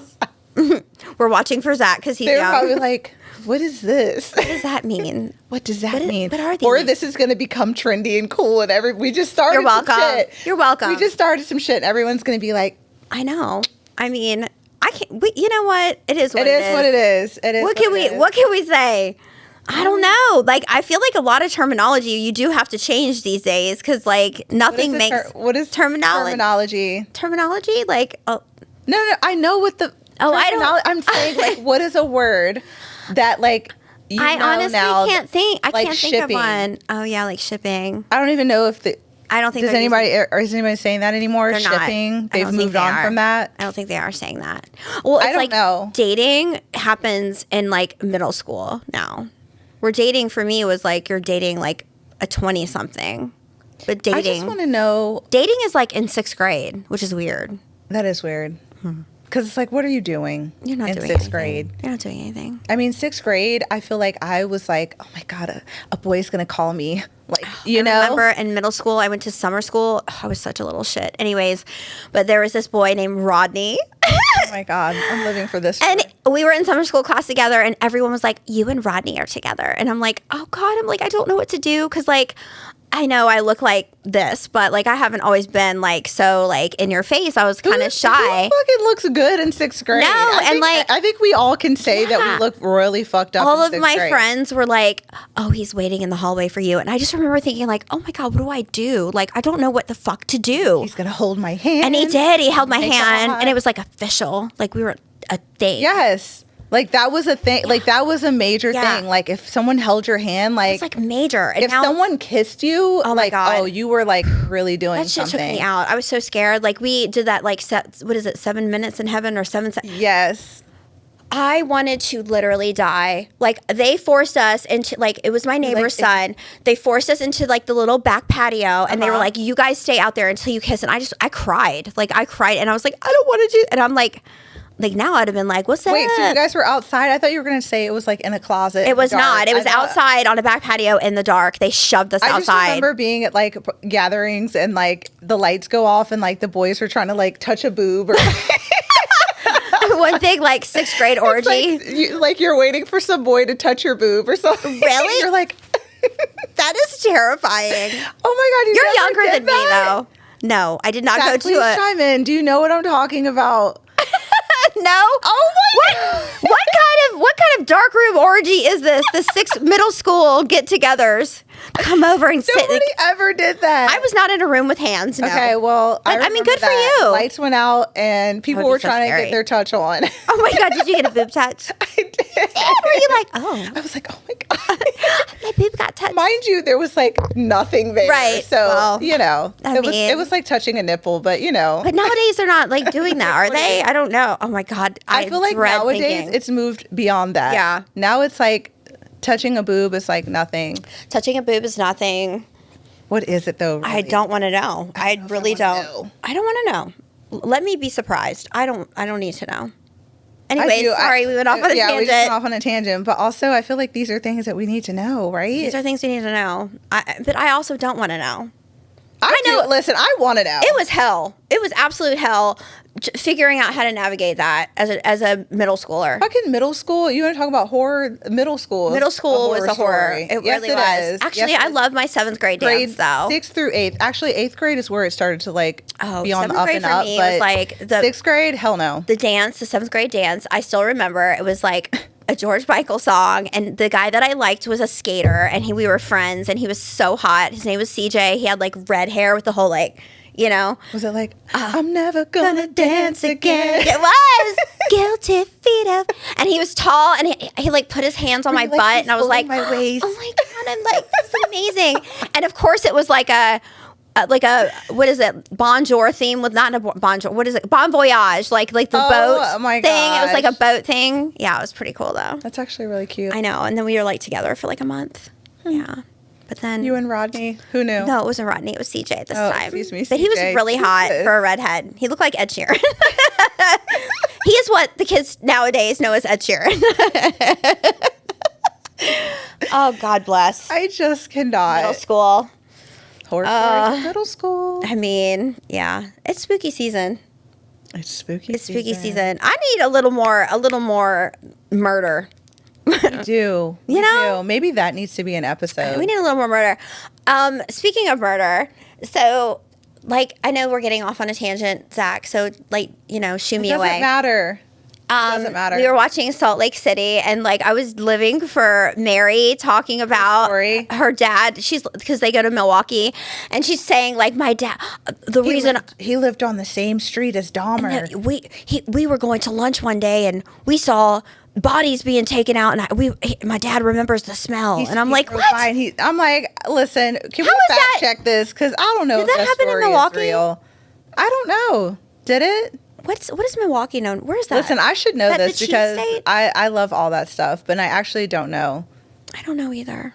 We're watching for Zach because he's They were young. probably like, what is this? What does that mean? What does that mean? what are Or these? this is going to become trendy and cool and we just started You're welcome. some shit. You're welcome. We just started some shit and everyone's going to be like, I know. I mean, I can't. You know what? It is what it is what it is. It is What can it we? is. What can we say? I don't know. Like, I feel like a lot of terminology you do have to change these days because like nothing makes what is terminology? terminology. Like, oh, No, I know what the Oh, I don't- terminology- I'm saying like what is a word that like you I know honestly now can't think. I like can't think shipping. of one. Oh yeah, like shipping. I don't even know if the I don't think does they're anybody using- or is anybody saying that anymore? They're not. Shipping. I They've don't think moved they on are. from that. I don't think they are saying that. Well, it's I don't like know. dating happens in like middle school now. Where dating for me was like you're dating like a 20-something. But I just dating want to know. dating is like in 6th grade, which is weird. That is weird. Because it's like, what are you doing? You're not in doing 6th anything. grade? You're not doing anything. I mean, 6th grade. I feel like I was like, oh my god, a boy's gonna call me. Like, you know. I remember in middle school, I went to summer school. Oh, I was such a little shit. Anyways, but there was this boy named Rodney. Oh my god, I'm living for this. And one. we were in summer school class together, and everyone was like, you and Rodney are together. And I'm like, oh God, I'm like, I don't know what to do. Cause like, I know I look like this, but like, I haven't always been like, so like in your face. I was kind of Who shy. fucking looks good in 6th grade? No, and, like- I think we all can say that Yeah. we look royally fucked up. All in of 6th my grade. friends were like, oh, he's waiting in the hallway for you. And I just remember thinking like, oh my God, what do I do? Like, I don't know what the fuck to do. He's gonna hold my hand. And he did. He held my Thank hand, God. and it was like official. Like we were a thing. Yes, like that was a thing. Like that was a major Yeah. thing. Like if someone held your hand, like, It's like major. And if now, someone kissed you, Oh my like God. oh, you were like really doing that shit took something. me out. I was so scared. Like we did that. Like what is it? 7 minutes in heaven or 7 seconds. Yes. I wanted to literally die. Like they forced us into like it was my neighbor's son. They forced us into like the little back patio, and they were Uh-huh. like, "You guys stay out there until you kiss." And I cried. Like I cried, and I was like, "I don't want to do." And I'm like now I'd have been like, "What's that?" Wait, so you guys were outside? I thought you were gonna say it was like in a closet. It was dark. not. It was I thought- outside on a back patio in the dark. They shoved us I just outside. remember being at like gatherings and like the lights go off and like the boys were trying to like touch a boob or One big like 6th grade orgy. like you're waiting for some boy to touch your boob or something. Really? You're like, That is terrifying. oh my god, You're never younger did than me that? though. No, I did not Zach, go please to a chime in. Do you know what I'm talking about? no. Oh my god. What kind of dark room orgy is this? The 6 middle school get-togethers. Come over and sit. Nobody ever did that. I was not in a room with hands. No. Okay, well, But, I mean, remember good for that. you. Lights went out and people would be were so trying to scary. get their touch on. Oh my God! Did you get a boob touch? I did. Were you like, oh, I was like, oh my god. my boob got touched? Mind you, there was like nothing there. Right, So, well, you know, I it mean- was like touching a nipple, but you know. But nowadays they're not like doing that, are they? I don't know. Oh my God! I feel like dread nowadays thinking. it's moved beyond that. Yeah. Now it's like touching a boob is like nothing. touching a boob is nothing. What is it though? I really? don't want to know. I know if really I wanna don't. know. I don't want to know. Let me be surprised. I don't need to know. I Anyways, do. sorry, we went off on a yeah, tangent. we just went off on a tangent. But also, I feel like these are things that we need to know, right? These are things we need to know. But I also don't want to know. I know- know. Listen, I want to know. It was hell. It was absolute hell. figuring out how to navigate that as a middle schooler. Fucking middle school. You want to talk about horror? Middle school. Middle school was a horror. Story. It Yes, really was. is. Actually, Yes, I love my 7th grade dance though. 6th through 8th. Actually, 8th grade is where it started to like be on the 7th up grade and for up. me But was like the 6th grade, hell no. The dance, the 7th grade dance. I still remember. It was like a George Michael song, and the guy that I liked was a skater, and we were friends, and he was so hot. His name was CJ. He had like red hair with the whole like. You know, Was it like I'm never gonna dance again? It was guilty feet up, and he was tall, and he like put his hands on my Like, butt, he's and I was like, pulling my waist. oh my god, I'm like, this is amazing. And of course, it was like a what is it, Bonjour theme with not a Bonjour, what is it, Bon Voyage, like the boat my thing. It was like a gosh. boat thing. Yeah, it was pretty cool though. That's actually really cute. I know. And then we were like together for like a month. Yeah, but then You and Rodney, who knew? no, it wasn't Rodney. It was CJ this time. Excuse me, But he was CJ. really hot Jesus. for a redhead. He looked like Ed Sheeran. He is what the kids nowadays know as Ed Sheeran. Oh, God bless. I just cannot. Middle school. Horror stories in middle school. I mean, yeah, it's spooky season. It's spooky. It's spooky season. I need a little more murder. We do. You We know? do. Maybe that needs to be an episode. We need a little more murder. Speaking of murder, so like I know we're getting off on a tangent, Zach. So like shoo me Doesn't away. matter. Doesn't matter. We were watching Salt Lake City, and like I was living for Mary talking about story. her dad. She's because they go to Milwaukee, and she's saying like my dad. The reason He lived on the same street as Dahmer. we were going to lunch one day, and we saw bodies being taken out, and my dad remembers the smell, and I'm like, drove what? by and I'm like, listen, can How we is fact that- check this? Because I don't know Did if that that happen in story is Milwaukee? real. I don't know. Did it? What is Milwaukee known? Where is that? Listen, I should know Is that this the cheese because state? I love all that stuff, but I actually don't know. I don't know either.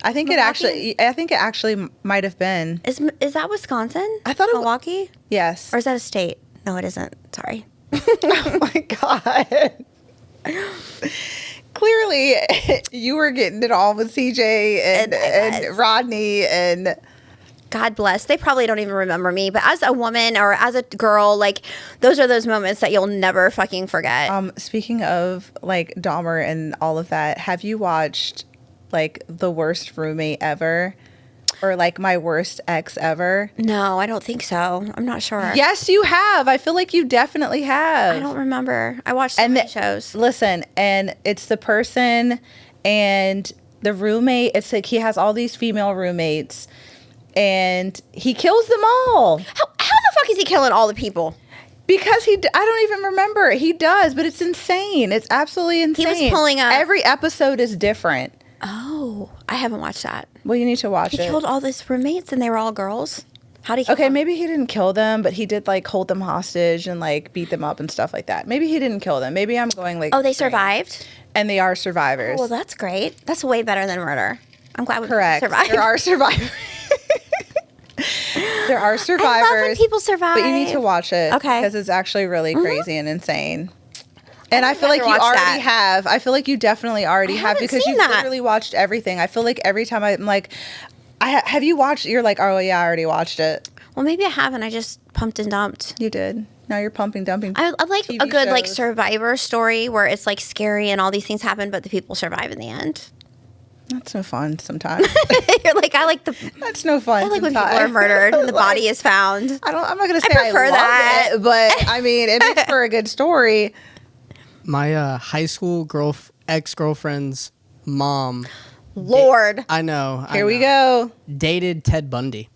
I think Milwaukee? it actually might have been. Is that Wisconsin? I thought it was- Milwaukee, Yes. or is that a state? No, it isn't. Sorry. Oh my God. Clearly, you were getting it all with CJ And I and was. Rodney and God bless. They probably don't even remember me, but as a woman or as a girl, like those are those moments that you'll never fucking forget. speaking of like Dahmer and all of that, have you watched like The Worst Roommate Ever or like My Worst Ex Ever? No, I don't think so. I'm not sure. Yes, you have. I feel like you definitely have. I don't remember. I watched so And many the- shows. Listen, and it's the person and the roommate. It's like he has all these female roommates and he kills them all How the fuck is he killing all the people? because I don't even remember. He does, but it's insane. It's absolutely insane. was pulling a- Every episode is different. Oh, I haven't watched that. Well, you need to watch He it. killed all these roommates and they were all girls. How did he kill Okay, them? maybe he didn't kill them, but he did like hold them hostage and like beat them up and stuff like that. Maybe he didn't kill them. Maybe I'm going like Oh, they extreme. survived? And they are survivors. Well, that's great. That's way better than murder. I'm glad we Correct. survived. There are survivors. There are survivors. I love when people survive. But you need to watch it. Okay. Because it's actually really crazy and insane. And I feel I've like never you watched already that. have. I feel like you definitely already have haven't because seen you've that. literally watched everything. I feel like every time I'm like, have you watched? You're like, oh yeah, I already watched it. Well, maybe I haven't. I just pumped and dumped. You did. Now you're pumping, dumping. I like TV a good like shows. survivor story where it's like scary and all these things happen, but the people survive in the end. That's no fun sometimes. You're like, I like That's no fun. I like when sometimes. people are murdered and the Like, body is found. I'm not gonna say I prefer love that. it, but I mean it makes for a good story. My high school ex-girlfriend's mom. Lord. I know. Here we go. Dated Ted Bundy.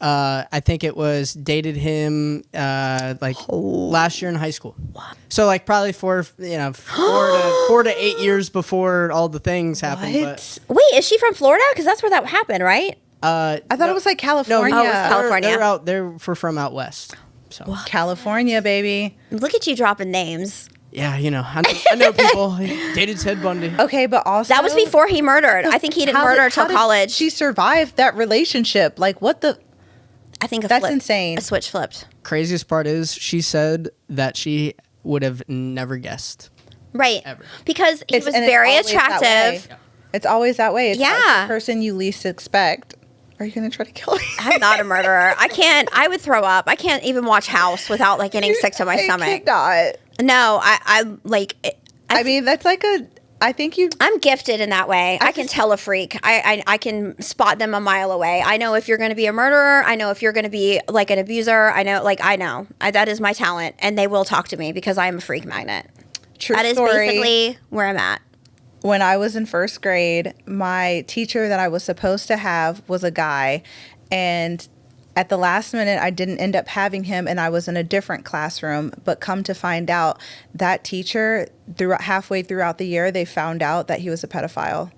I think it was dated him last year in high school. So like probably 4 to 8 years before all the things happened. But Wait, is she from Florida? Because that's where that happened, right? I thought it was like California. Oh, it was California. They're from out west. So California, baby. Look at you dropping names. yeah, I know people. Dated Ted Bundy. Okay, but also That was before he murdered. I think he didn't murder until how did college. She survived that relationship. Like what the? I think That's insane. A switch flipped. Craziest part is she said that she would have never guessed. Right. Ever. Because he was and very always that attractive. way. It's always that way. It's Yeah. always the person you least expect. Are you going to try to kill me? I'm not a murderer. I would throw up. I can't even watch House without like getting sick to my stomach. Cannot. No, I like. I mean, that's like I think I'm gifted in that way. I can tell a freak. I can spot them a mile away. I know if you're going to be a murderer. I know if you're going to be like an abuser. I know. That is my talent, and they will talk to me because I am a freak magnet. True That is story. basically where I'm at. When I was in first grade, my teacher that I was supposed to have was a guy, and at the last minute, I didn't end up having him, and I was in a different classroom. But come to find out, that teacher, halfway throughout the year, they found out that he was a pedophile,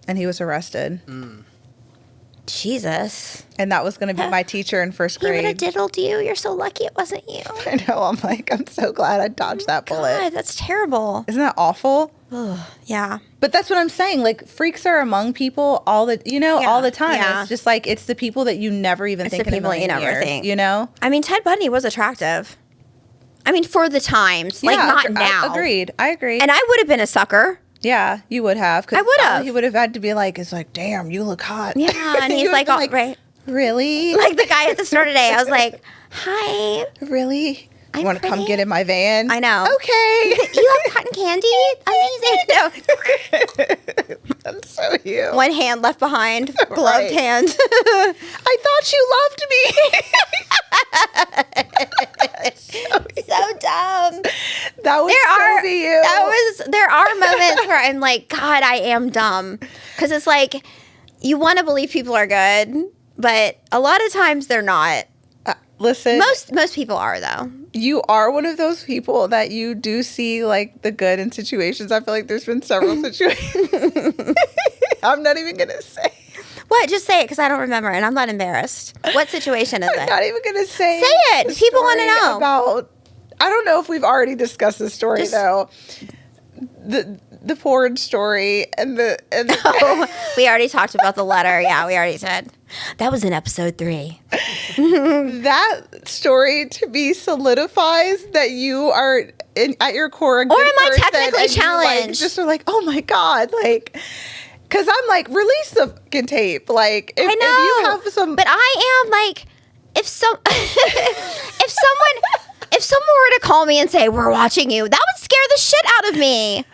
and he was arrested. Jesus. And that was going to be my teacher in first grade. He would have diddled you. You're so lucky it wasn't you. I know. I'm so glad I dodged that bullet. God, that's terrible. Isn't that awful? Yeah. But that's what I'm saying. Like, freaks are among people all the time. Yeah. It's just like, it's the people that you never even think the in a people you million never years, think. you know? I mean, Ted Bundy was attractive. I mean, for the times, like not now. I agree. And I would have been a sucker. Yeah, you would have. 'Cause I would have. all he would have had to be like, it's like, damn, you look hot. Yeah, and he's You like, would have been right. Really? Like the guy at the store today. I was like, hi. Really? I'm You want to come pretty. get in my van? I know. Okay. You have cotton candy? Amazing. No. That's so you. One hand left behind, gloved Right. hand. I thought you loved me. So dumb. That was so be you. There are moments where I'm like, God, I am dumb. Because it's like, you want to believe people are good, but a lot of times they're not. Listen, Most people are, though. you are one of those people that you do see like the good in situations. I feel like there's been several situations. I'm not even gonna say. What? Just say it because I don't remember and I'm not embarrassed. What situation is I'm it? not even gonna say. Say it. the People wanna story know. About. I don't know if we've already discussed this story though. The porn story and the Oh, we already talked about the letter. Yeah, we already said. That was in episode 3. that story to me solidifies that you are at your core a good Or am I person, technically and you, like, challenged? just are like, oh my God, like, because I'm like, release the fucking tape. Like, if, I know. if you have some, But I am like, if someone were to call me and say, we're watching you, that would scare the shit out of me.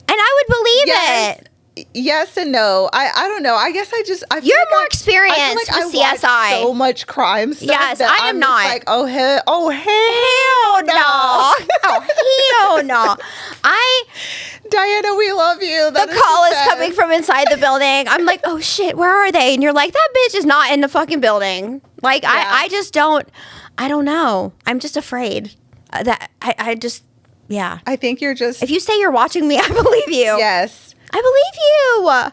And I would believe yes, it. yes and no. I don't know. I guess I feel You're like more I experienced feel like with I watch CSI. so much crime stuff. Yes, that I am I'm just not. like, oh hell Hell no. Diana, we love you. The call is coming from inside the building. I'm like, oh shit, where are they? And you're like, that bitch is not in the fucking building. Like, Yeah. I just don't know. I'm just afraid that I just, yeah. I think you're just. If you say you're watching me, I believe you. Yes. I believe you.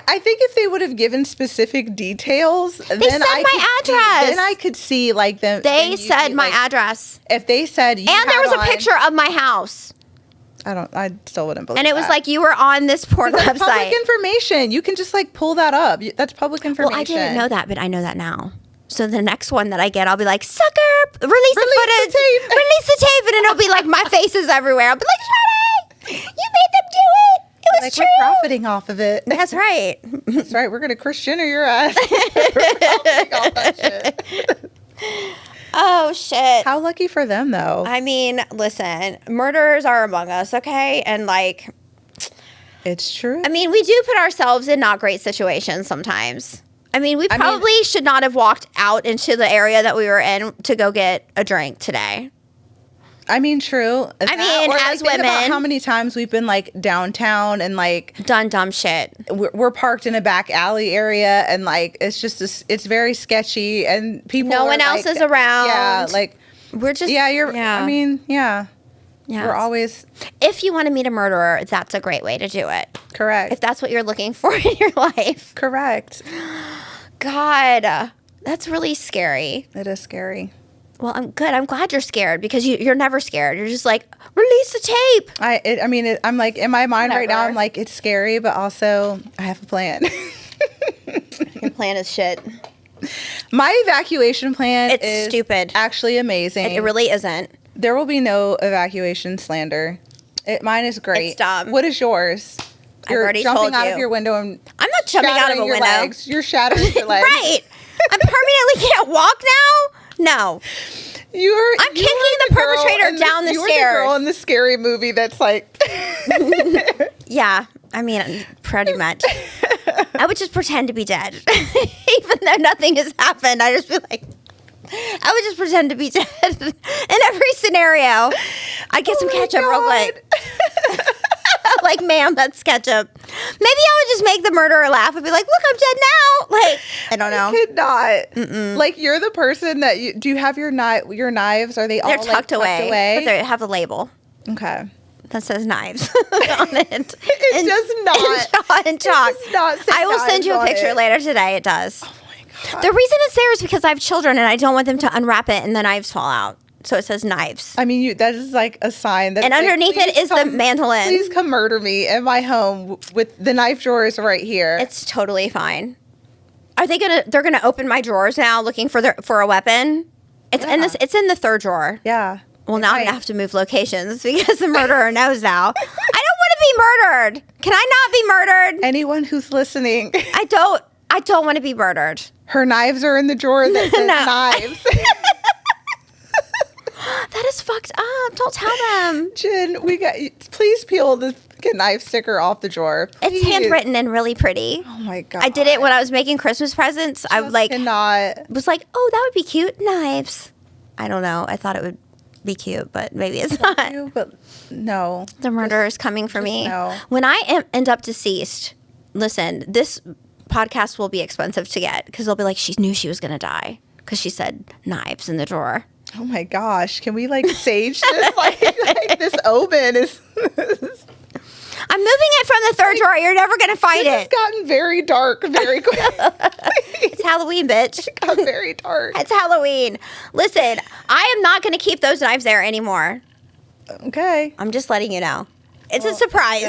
I think if they would have given specific details, then said I my could address. See, then I could see like them. They then you'd said be my like, address. If they said you And there was had a on- picture of my house. I still wouldn't believe. And it was that. like you were on this porn That's website. public information. You can just like pull that up. That's public information. Well, I didn't know that, but I know that now. So the next one that I get, I'll be like, sucker, release the footage. the tape. Release the tape. And it'll be like my face is everywhere. I'll be like, Sade, you made them do it. It was Like true. we're profiting off of it. That's right. That's right. We're gonna Kris Jenner your ass. We're profiting off that shit. Oh, shit. How lucky for them, though. I mean, listen, murderers are among us, okay? And like, It's true. I mean, we do put ourselves in not great situations sometimes. I mean, we probably should not have walked out into the area that we were in to go get a drink today. I mean, true. I mean, or, as think about women- how many times we've been like downtown and like Done dumb shit. we're parked in a back alley area and like it's just it's very sketchy and people No are, one else like- is around. Yeah, like We're just I mean, yeah. yeah. We're always If you want to meet a murderer, that's a great way to do it. correct. If that's what you're looking for in your life. Correct. God, that's really scary. It is scary. Well, I'm good. I'm glad you're scared because you're never scared. You're just like, release the tape. I'm like in my mind right now. Whatever. I'm like it's scary, but also I have a plan. Your plan is shit. My evacuation plan It's is stupid. actually amazing. It really isn't. There will be no evacuation slander. Mine is great. It's dumb. What is yours? You're already jumping told out you. of your window and I'm not jumping out of a your window. legs. You're shattering your legs. Right. I permanently can't walk now? No. I'm kicking the perpetrator down the You're stairs. the girl in the scary movie that's like... Yeah. I mean, pretty much. I would just pretend to be dead. Even though nothing has happened. I just be like... I would just pretend to be dead in every scenario. I'd get some ketchup real quick. Like, ma'am, that's ketchup. Maybe I would just make the murderer laugh and be like, look, I'm dead now. Like, I don't know. I could not. Like, you're the person that do you have your knives? Are they all They're tucked away, but they have a label Okay. that says knives on it. It does not. In chalk. It does not say I will send you a knives on picture it. later today. It does. Oh my God. The reason it's there is because I have children and I don't want them to unwrap it and the knives fall out. So it says knives. I mean, that is like a sign that. And underneath it is the mandolin. Please come murder me in my home with the knife drawers right here. It's totally fine. Are they gonna? They're gonna open my drawers now, looking for a weapon. It's in this. It's in the third drawer. Yeah. Well, now I'm gonna have to move locations because the murderer knows now. I don't want to be murdered. Can I not be murdered? Anyone who's listening, I don't want to be murdered. her knives are in the drawer that says No. knives. That is fucked up. Don't tell them. Jen, please peel the knife sticker off the drawer. It's Please. handwritten and really pretty. Oh my God. I did it when I was making Christmas presents. I cannot. was like, oh, that would be cute. Knives. I don't know. I thought it would be cute, but maybe it's not. But no. The murderer is coming for me. no. When I end up deceased, listen, this podcast will be expensive to get because they'll be like, she knew she was going to die because she said knives in the drawer. Oh my gosh. Can we like sage this? like this omen is. I'm moving it from the third drawer. You're never going to find This has it. gotten very dark very quick. It's Halloween, bitch. It got very dark. It's Halloween. Listen, I am not going to keep those knives there anymore. Okay. I'm just letting you know. It's a surprise.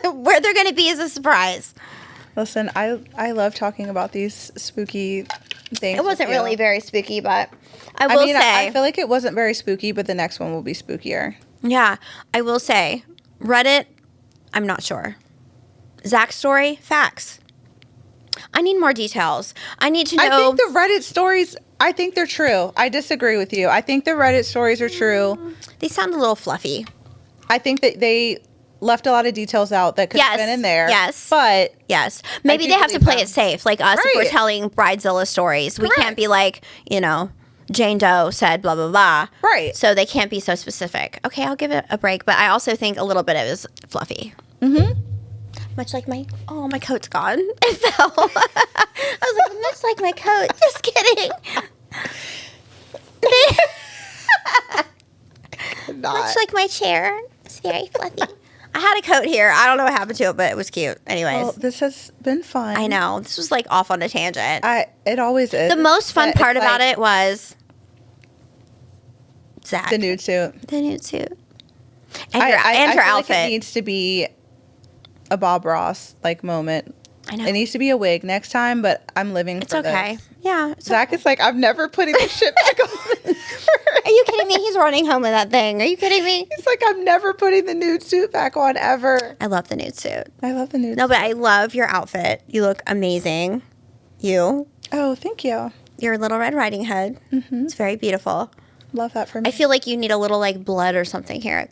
Where they're going to be is a surprise. Listen, I love talking about these spooky things. It wasn't with you. really very spooky, but I will say. I feel like it wasn't very spooky, but the next one will be spookier. Yeah, I will say. Reddit, I'm not sure. Zach's story, facts. I need more details. I need to know. I think the Reddit stories, I think they're true. I disagree with you. I think the Reddit stories are true. They sound a little fluffy. I think that they left a lot of details out that could have been in there. Yes. But yes. Maybe do they have to believe play them. it safe. Like us, if we're Right. telling Bridezilla stories. We Correct. can't be like, Jane Doe said blah, blah, blah. Right. So they can't be so specific. Okay, I'll give it a break. But I also think a little bit of it is fluffy. Mm-hmm. Much like my coat's gone. It fell. I was like, much like my coat. Just kidding. Much like my chair. It's very fluffy. I had a coat here. I don't know what happened to it, but it was cute. Anyways. well, this has been fun. I know. This was like off on a tangent. It always is. The most fun But part it's about like it was Zach. the nude suit. The nude suit. And I her feel outfit. Like it needs to be a Bob Ross like moment. I know. It needs to be a wig next time, but I'm living It's for okay. this. Yeah. It's Zach is like, I'm never putting this shit back on. Are you kidding me? He's running home with that thing. Are you kidding me? He's like, I'm never putting the nude suit back on ever. I love the nude suit. I love the nude No, but I love your outfit. You look amazing. Oh, thank you. Your Little Red Riding Hood. Mm-hmm. It's very beautiful. Love that for me. I feel like you need a little like blood or something here.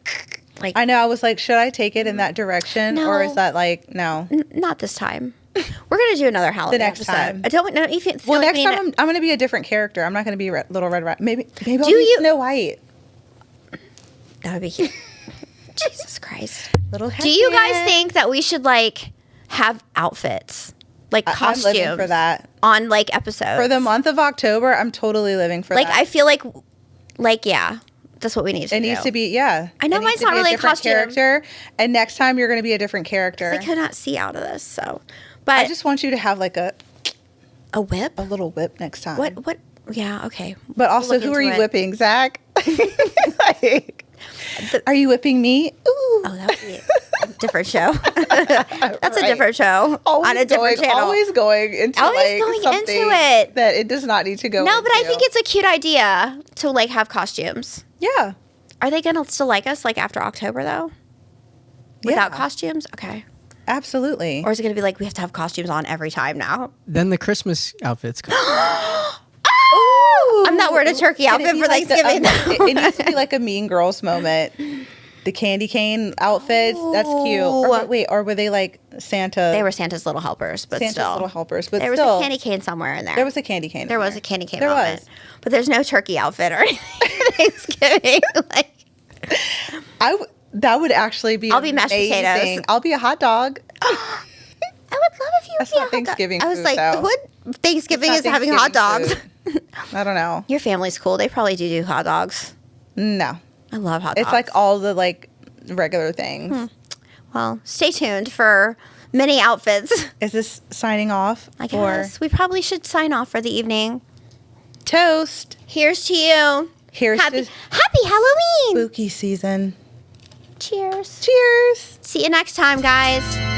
Like I know. I was like, should I take it in that direction? No. Or is that like, no? Not this time. We're gonna do another Halloween next episode. time. I don't know if you feel Well, like next we need time to- I'm going to be a different character. I'm not going to be Little Red Riding. Maybe I'll Do be you- Snow White. that would be cute. Jesus Christ. Little Do you guys Hessian. think that we should like have outfits, like I'm costumes, living for that. on like episodes For the month of October, I'm totally living for Like that. I feel like yeah, that's what we need to It do. needs to be, yeah. I know It needs mine's to not be really a different costume. character. And next time you're going to be a different character. I could not see out of this, so. But I just want you to have like a whip. little whip next time. What? Yeah. Okay. But also, We'll look who are into you it. whipping, Zach? Like, are you whipping me? Ooh. Oh, that would be a different show. That's a Right. different show on a different channel. Always going into Always like going something into it. that it does not need to go No, but I into. think it's a cute idea to like have costumes. Yeah. Are they gonna still like us like after October though? Without Yeah. costumes? Okay. Absolutely. Or is it going to be like we have to have costumes on every time now? Then the Christmas outfits come. I'm not wearing a turkey Can it outfit be for like Thanksgiving. it needs to be like a Mean Girls moment. The candy cane outfits. That's cute. Or were they like Santa? They were Santa's little helpers, but Santa's still. little helpers. But There was still, a candy cane somewhere in there. there was a candy cane. There was a candy cane There moment. was. But there's no turkey outfit or anything for Thanksgiving. Like, That would actually be I'll be mashed amazing. potatoes. I'll be a hot dog. I would love if you That's would be not a Thanksgiving hot dog. I was food, like, though. what Thanksgiving It's is not having hot dogs? Thanksgiving food. I don't know. Your family's cool. They probably do hot dogs. No. I love hot dogs. It's like all the like regular things. Well, stay tuned for many outfits. Is this signing off? I guess we probably should sign off for the evening. Toast. Here's to you. Here's Happy to Halloween. spooky season. Cheers. Cheers. See you next time, guys.